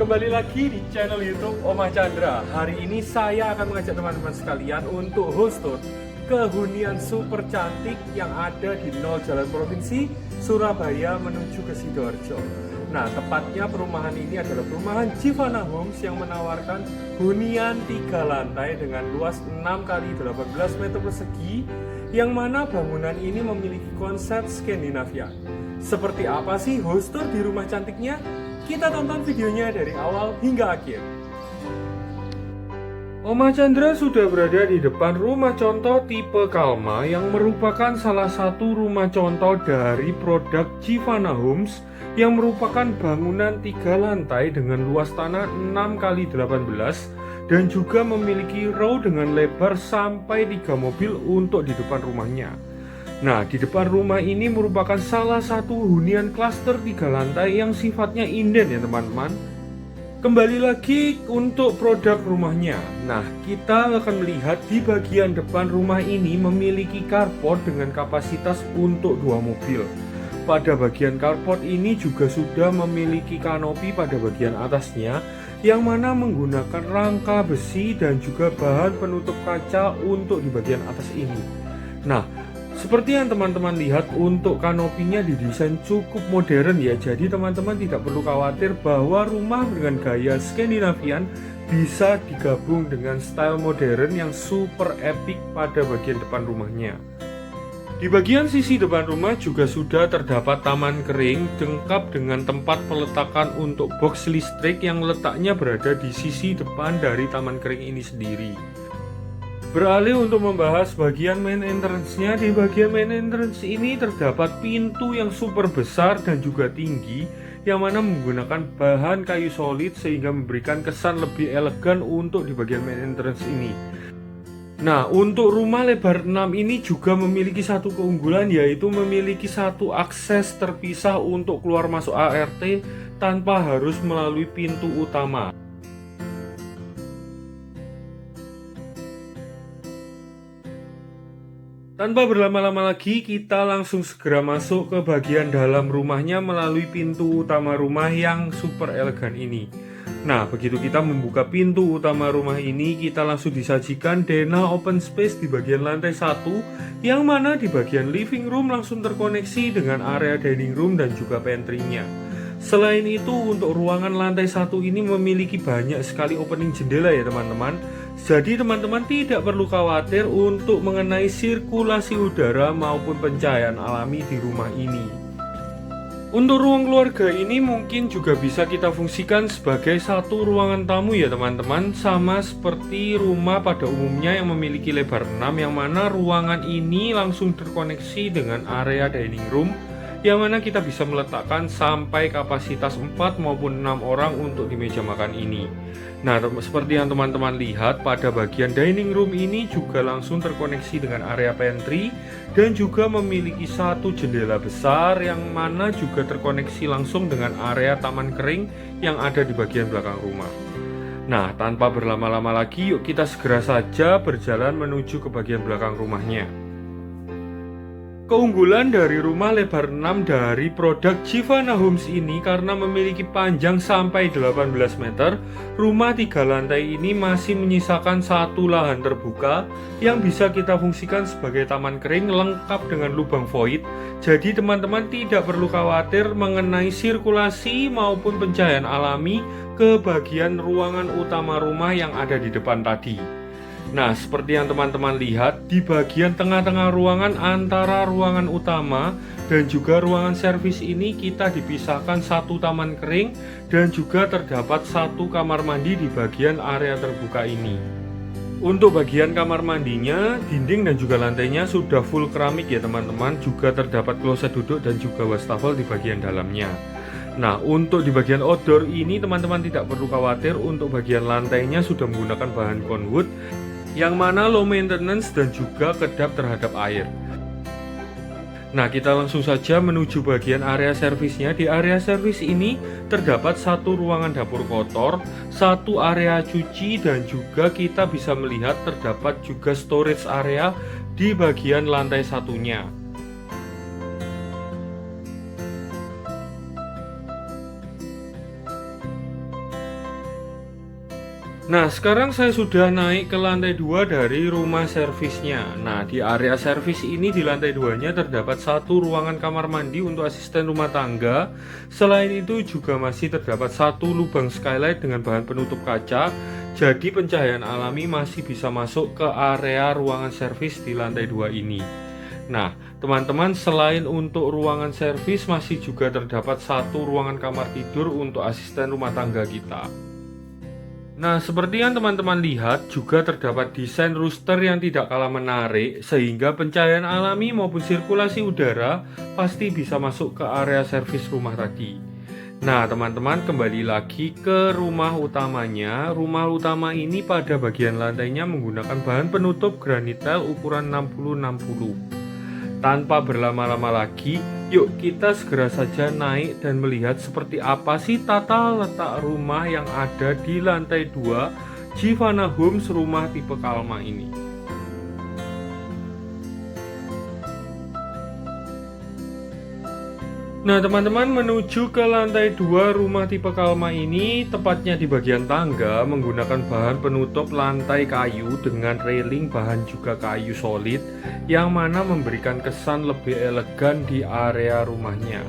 Kembali lagi di channel YouTube Omah Chandra. Hari ini saya akan mengajak teman-teman sekalian untuk host tour ke hunian super cantik yang ada di 0 Jalan Provinsi Surabaya menuju ke Sidoarjo. Nah, tepatnya perumahan ini adalah perumahan Jivana Homes yang menawarkan hunian 3 lantai dengan luas 6 kali 18 meter persegi, yang mana bangunan ini memiliki konsep Skandinavia. Seperti apa sih host tour di rumah cantiknya? Kita tonton videonya dari awal hingga akhir. Omah Chandra sudah berada di depan rumah contoh tipe Kalma yang merupakan salah satu rumah contoh dari produk Jivana Homes yang merupakan bangunan 3 lantai dengan luas tanah 6 kali 18 dan juga memiliki row dengan lebar sampai 3 mobil untuk di depan rumahnya. Nah, di depan rumah ini merupakan salah satu hunian klaster 3 lantai yang sifatnya inden ya teman-teman. Kembali lagi untuk produk rumahnya. Nah, kita akan melihat di bagian depan rumah ini memiliki carport dengan kapasitas untuk 2 mobil. Pada bagian carport ini juga sudah memiliki kanopi pada bagian atasnya, yang mana menggunakan rangka besi dan juga bahan penutup kaca untuk di bagian atas ini. Nah, seperti yang teman-teman lihat, untuk kanopinya didesain cukup modern ya. Jadi teman-teman tidak perlu khawatir bahwa rumah dengan gaya Skandinavian bisa digabung dengan style modern yang super epic pada bagian depan rumahnya. Di bagian sisi depan rumah juga sudah terdapat taman kering lengkap dengan tempat peletakan untuk box listrik yang letaknya berada di sisi depan dari taman kering ini sendiri. Beralih untuk membahas bagian main entrance-nya, di bagian main entrance ini terdapat pintu yang super besar dan juga tinggi, yang mana menggunakan bahan kayu solid sehingga memberikan kesan lebih elegan untuk di bagian main entrance ini. Nah, untuk rumah lebar 6 ini juga memiliki satu keunggulan, yaitu memiliki satu akses terpisah untuk keluar masuk ART tanpa harus melalui pintu utama. Tanpa berlama-lama lagi, kita langsung segera masuk ke bagian dalam rumahnya melalui pintu utama rumah yang super elegan ini. Nah, begitu kita membuka pintu utama rumah ini, kita langsung disajikan denah open space di bagian lantai 1, yang mana di bagian living room langsung terkoneksi dengan area dining room dan juga pantry-nya. Selain itu, untuk ruangan lantai 1 ini memiliki banyak sekali opening jendela ya teman-teman. Jadi teman-teman tidak perlu khawatir untuk mengenai sirkulasi udara maupun pencahayaan alami di rumah ini. Untuk ruang keluarga ini mungkin juga bisa kita fungsikan sebagai satu ruangan tamu ya teman-teman, sama seperti rumah pada umumnya yang memiliki lebar 6, yang mana ruangan ini langsung terkoneksi dengan area dining room, yang mana kita bisa meletakkan sampai kapasitas 4 maupun 6 orang untuk di meja makan ini. Nah, seperti yang teman-teman lihat, pada bagian dining room ini juga langsung terkoneksi dengan area pantry dan juga memiliki satu jendela besar yang mana juga terkoneksi langsung dengan area taman kering yang ada di bagian belakang rumah. Nah, tanpa berlama-lama lagi, yuk kita segera saja berjalan menuju ke bagian belakang rumahnya. Keunggulan dari rumah lebar 6 dari produk Jivana Homes ini karena memiliki panjang sampai 18 meter, rumah 3 lantai ini masih menyisakan satu lahan terbuka yang bisa kita fungsikan sebagai taman kering lengkap dengan lubang void. Jadi teman-teman tidak perlu khawatir mengenai sirkulasi maupun pencahayaan alami ke bagian ruangan utama rumah yang ada di depan tadi. Nah, seperti yang teman-teman lihat, di bagian tengah-tengah ruangan antara ruangan utama dan juga ruangan servis ini kita dipisahkan satu taman kering dan juga terdapat satu kamar mandi di bagian area terbuka ini. Untuk bagian kamar mandinya, dinding dan juga lantainya sudah full keramik ya teman-teman, juga terdapat kloset duduk dan juga wastafel di bagian dalamnya. Nah, untuk di bagian outdoor ini teman-teman tidak perlu khawatir, untuk bagian lantainya sudah menggunakan bahan conwood yang mana low maintenance dan juga kedap terhadap air. Nah, kita langsung saja menuju bagian area servisnya. Di area servis ini terdapat satu ruangan dapur kotor, satu area cuci, dan juga kita bisa melihat terdapat juga storage area di bagian lantai satunya. Nah, sekarang saya sudah naik ke lantai 2 dari rumah servisnya. Nah, di area servis ini di lantai 2-nya terdapat satu ruangan kamar mandi untuk asisten rumah tangga. Selain itu juga masih terdapat satu lubang skylight dengan bahan penutup kaca. Jadi pencahayaan alami masih bisa masuk ke area ruangan servis di lantai 2 ini. Nah, teman-teman, selain untuk ruangan servis masih juga terdapat satu ruangan kamar tidur untuk asisten rumah tangga kita. Nah, seperti yang teman-teman lihat, juga terdapat desain rooster yang tidak kalah menarik, sehingga pencahayaan alami maupun sirkulasi udara pasti bisa masuk ke area servis rumah tadi. Nah, teman-teman, kembali lagi ke rumah utamanya. Rumah utama ini pada bagian lantainya menggunakan bahan penutup granit tile ukuran 60-60. Tanpa berlama-lama lagi, yuk kita segera saja naik dan melihat seperti apa sih tata letak rumah yang ada di lantai 2 Givana Homes rumah tipe Kalma ini. Nah, teman-teman, menuju ke lantai 2 rumah tipe Kalma ini, tepatnya di bagian tangga menggunakan bahan penutup lantai kayu dengan railing bahan juga kayu solid, yang mana memberikan kesan lebih elegan di area rumahnya.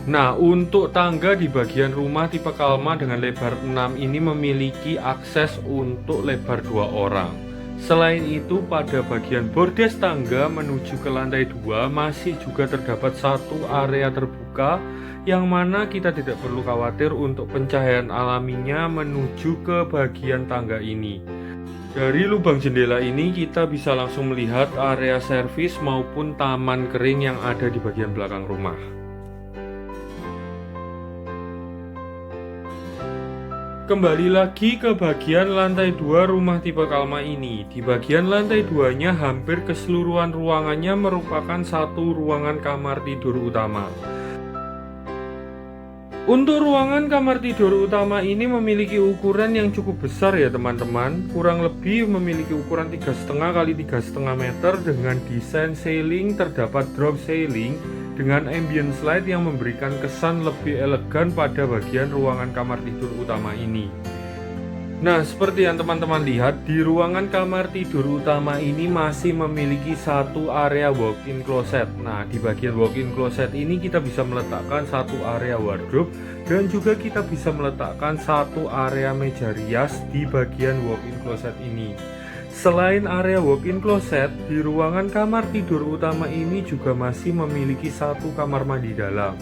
Nah, untuk tangga di bagian rumah tipe Kalma dengan lebar 6 ini memiliki akses untuk lebar 2 orang. Selain itu, pada bagian bordes tangga menuju ke lantai 2 masih juga terdapat satu area terbuka, yang mana kita tidak perlu khawatir untuk pencahayaan alaminya menuju ke bagian tangga ini. Dari lubang jendela ini kita bisa langsung melihat area servis maupun taman kering yang ada di bagian belakang rumah. Kembali lagi ke bagian lantai 2 rumah tipe Kalma ini. Di bagian lantai 2-nya hampir keseluruhan ruangannya merupakan satu ruangan kamar tidur utama. Untuk ruangan kamar tidur utama ini memiliki ukuran yang cukup besar ya teman-teman. Kurang lebih memiliki ukuran 3,5 x 3,5 meter dengan desain ceiling, terdapat drop ceiling dengan ambient light yang memberikan kesan lebih elegan pada bagian ruangan kamar tidur utama ini. Nah, seperti yang teman-teman lihat, di ruangan kamar tidur utama ini masih memiliki satu area walk-in closet. Nah, di bagian walk-in closet ini kita bisa meletakkan satu area wardrobe dan juga kita bisa meletakkan satu area meja rias di bagian walk-in closet ini. Selain area walk-in closet, di ruangan kamar tidur utama ini juga masih memiliki satu kamar mandi dalam.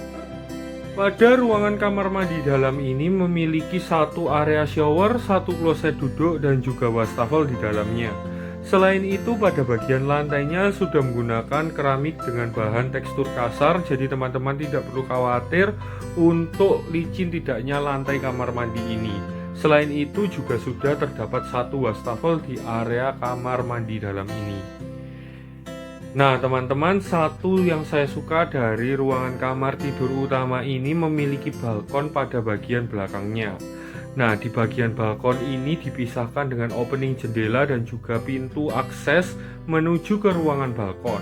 Pada ruangan kamar mandi dalam ini memiliki satu area shower, satu kloset duduk, dan juga wastafel di dalamnya. Selain itu, pada bagian lantainya sudah menggunakan keramik dengan bahan tekstur kasar, jadi teman-teman tidak perlu khawatir untuk licin tidaknya lantai kamar mandi ini. Selain itu juga sudah terdapat satu wastafel di area kamar mandi dalam ini. Nah teman-teman, satu yang saya suka dari ruangan kamar tidur utama ini memiliki balkon pada bagian belakangnya. Nah, di bagian balkon ini dipisahkan dengan opening jendela dan juga pintu akses menuju ke ruangan balkon.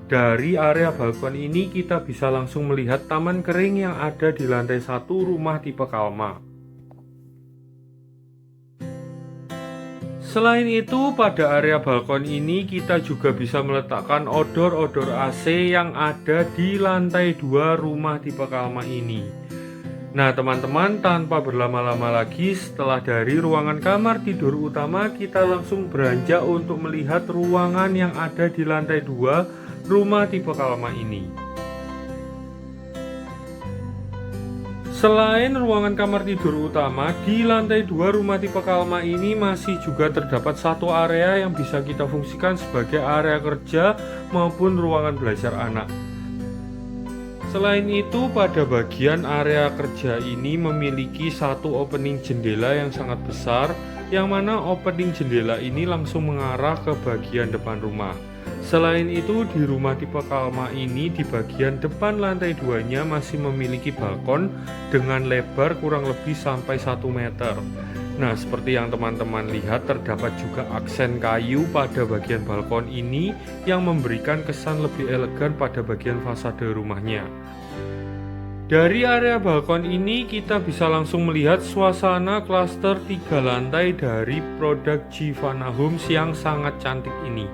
Dari area balkon ini kita bisa langsung melihat taman kering yang ada di lantai 1 rumah tipe Kalma. Selain itu, pada area balkon ini kita juga bisa meletakkan odor-odor AC yang ada di lantai 2 rumah tipe Kalma ini. Nah teman-teman, tanpa berlama-lama lagi, setelah dari ruangan kamar tidur utama, kita langsung beranjak untuk melihat ruangan yang ada di lantai 2 rumah tipe Kalma ini. Selain ruangan kamar tidur utama, di lantai 2 rumah tipe Kalma ini masih juga terdapat satu area yang bisa kita fungsikan sebagai area kerja maupun ruangan belajar anak. Selain itu, pada bagian area kerja ini memiliki satu opening jendela yang sangat besar, yang mana opening jendela ini langsung mengarah ke bagian depan rumah. Selain itu, di rumah tipe Kalma ini di bagian depan lantai 2-nya masih memiliki balkon dengan lebar kurang lebih sampai 1 meter. Nah, seperti yang teman-teman lihat, terdapat juga aksen kayu pada bagian balkon ini yang memberikan kesan lebih elegan pada bagian fasade rumahnya. Dari area balkon ini kita bisa langsung melihat suasana klaster 3 lantai dari produk Givana Homes yang sangat cantik ini.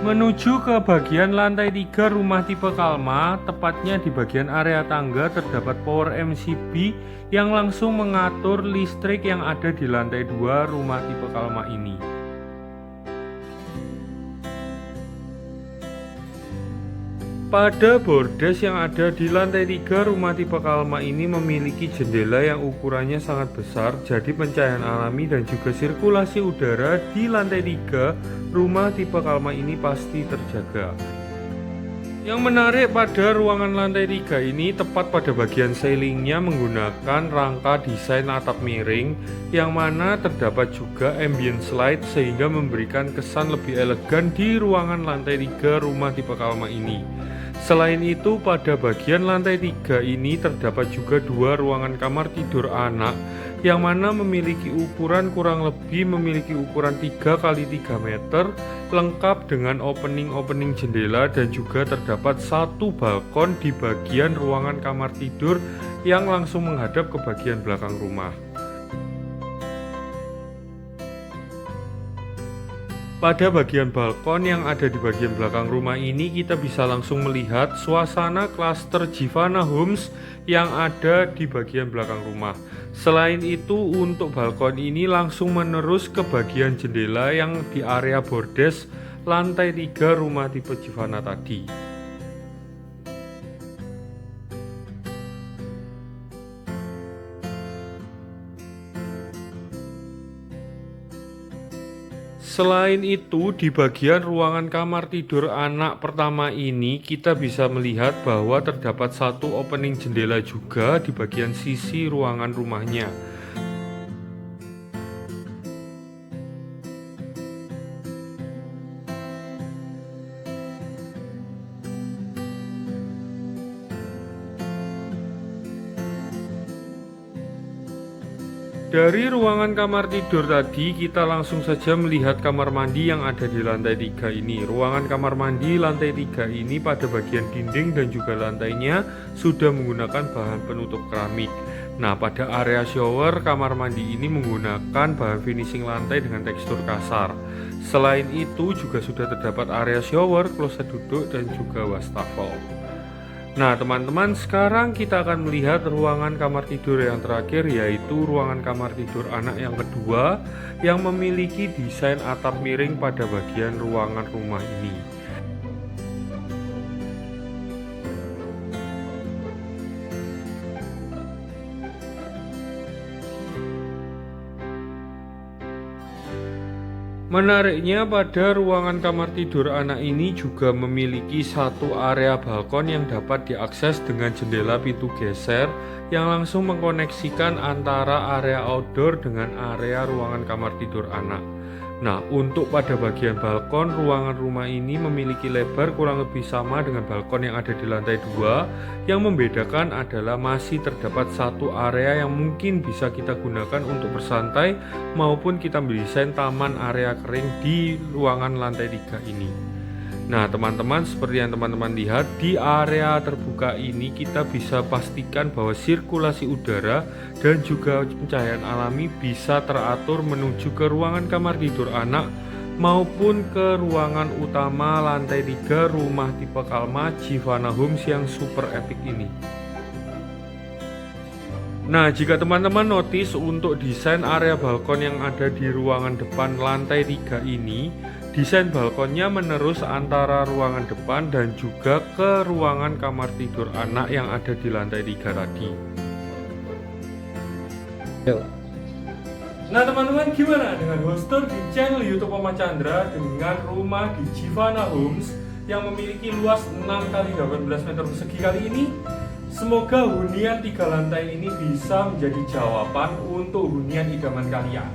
Menuju ke bagian lantai 3 rumah tipe Kalma, tepatnya di bagian area tangga terdapat power MCB yang langsung mengatur listrik yang ada di lantai 2 rumah tipe Kalma ini. Pada bordes yang ada di lantai 3 rumah tipe Kalma ini memiliki jendela yang ukurannya sangat besar, jadi pencahayaan alami dan juga sirkulasi udara di lantai 3 rumah tipe Kalma ini pasti terjaga. Yang menarik pada ruangan lantai 3 ini tepat pada bagian ceilingnya menggunakan rangka desain atap miring yang mana terdapat juga ambient light sehingga memberikan kesan lebih elegan di ruangan lantai 3 rumah tipe Kalma ini. Selain itu, pada bagian lantai 3 ini terdapat juga 2 ruangan kamar tidur anak yang mana memiliki ukuran kurang lebih memiliki ukuran 3 x 3 meter, lengkap dengan opening jendela dan juga terdapat satu balkon di bagian ruangan kamar tidur yang langsung menghadap ke bagian belakang rumah. Pada bagian balkon yang ada di bagian belakang rumah ini kita bisa langsung melihat suasana klaster Givana Homes yang ada di bagian belakang rumah. Selain itu untuk balkon ini langsung menerus ke bagian jendela yang di area bordes lantai 3 rumah tipe Givana tadi. Selain itu, di bagian ruangan kamar tidur anak pertama ini kita bisa melihat bahwa terdapat satu opening jendela juga di bagian sisi ruangan rumahnya. Dari ruangan kamar tidur tadi kita langsung saja melihat kamar mandi yang ada di lantai 3 ini. Ruangan kamar mandi lantai 3 ini pada bagian dinding dan juga lantainya sudah menggunakan bahan penutup keramik. Nah, pada area shower kamar mandi ini menggunakan bahan finishing lantai dengan tekstur kasar. Selain itu juga sudah terdapat area shower, kloset duduk dan juga wastafel. Nah teman-teman, sekarang kita akan melihat ruangan kamar tidur yang terakhir, yaitu ruangan kamar tidur anak yang kedua yang memiliki desain atap miring pada bagian ruangan rumah ini. Menariknya pada ruangan kamar tidur anak ini juga memiliki satu area balkon yang dapat diakses dengan jendela pintu geser yang langsung mengkoneksikan antara area outdoor dengan area ruangan kamar tidur anak. Nah, untuk pada bagian balkon, ruangan rumah ini memiliki lebar kurang lebih sama dengan balkon yang ada di lantai 2. Yang membedakan adalah masih terdapat satu area yang mungkin bisa kita gunakan untuk bersantai maupun kita mendesain taman area kering di ruangan lantai 3 ini. Nah teman-teman, seperti yang teman-teman lihat di area terbuka ini kita bisa pastikan bahwa sirkulasi udara dan juga pencahayaan alami bisa teratur menuju ke ruangan kamar tidur anak maupun ke ruangan utama lantai 3 rumah tipe Kalma Givana Homes yang super epic ini. Nah, jika teman-teman notice untuk desain area balkon yang ada di ruangan depan lantai 3 ini, desain balkonnya menerus antara ruangan depan dan juga ke ruangan kamar tidur anak yang ada di lantai 3 tadi. Nah teman-teman, gimana dengan hoster di channel YouTube Oma Chandra dengan rumah di Givana Homes yang memiliki luas 6 x 18 meter persegi kali ini? Semoga hunian 3 lantai ini bisa menjadi jawaban untuk hunian idaman kalian.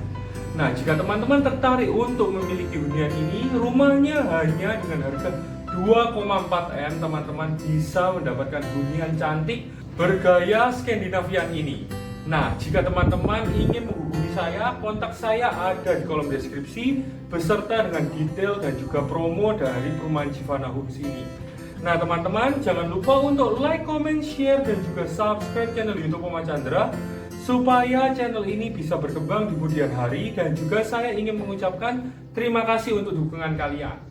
Nah, jika teman-teman tertarik untuk memiliki hunian ini, rumahnya hanya dengan harga 2,4 M, teman-teman bisa mendapatkan hunian cantik bergaya Skandinavian ini. Nah, jika teman-teman ingin menghubungi saya, kontak saya ada di kolom deskripsi beserta dengan detail dan juga promo dari perumahan Givana Homes ini. Nah, teman-teman jangan lupa untuk like, comment, share dan juga subscribe channel YouTube Oma Chandra supaya channel ini bisa berkembang di kemudian hari, dan juga saya ingin mengucapkan terima kasih untuk dukungan kalian.